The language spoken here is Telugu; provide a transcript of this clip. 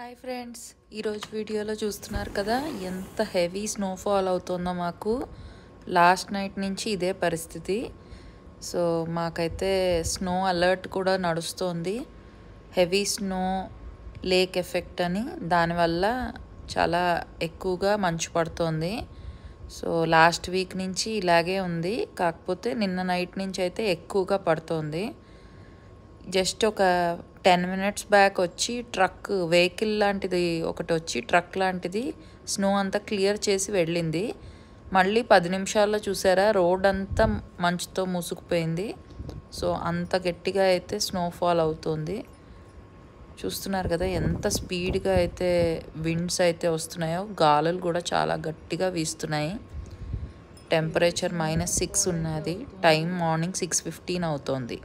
హాయ్ ఫ్రెండ్స్, ఈరోజు వీడియోలో చూస్తున్నారు కదా ఎంత హెవీ స్నోఫాల్ అవుతుందో. మాకు లాస్ట్ నైట్ నుంచి ఇదే పరిస్థితి. సో మాకైతే స్నో అలర్ట్ కూడా నడుస్తోంది. హెవీ స్నో లేక్ ఎఫెక్ట్ అని, దానివల్ల చాలా ఎక్కువగా మంచు పడుతోంది. సో లాస్ట్ వీక్ నుంచి ఇలాగే ఉంది, కాకపోతే నిన్న నైట్ నుంచి అయితే ఎక్కువగా పడుతోంది. జస్ట్ ఒక 10 minutes బ్యాక్ వచ్చి వెహికల్ లాంటిది ఒకటి వచ్చి ట్రక్ లాంటిది స్నో అంతా క్లియర్ చేసి వెళ్ళింది. మళ్ళీ 10 నిమిషాల్లో చూసారా రోడ్ అంతా మంచుతో మూసుకుపోయింది. సో అంత గట్టిగా అయితే స్నోఫాల్ అవుతుంది. చూస్తున్నారు కదా ఎంత స్పీడ్గా అయితే విండ్స్ అయితే వస్తున్నాయో. గాలులు కూడా చాలా గట్టిగా వీస్తున్నాయి. టెంపరేచర్ -6 ఉన్నది. టైం మార్నింగ్ 6:15 అవుతోంది.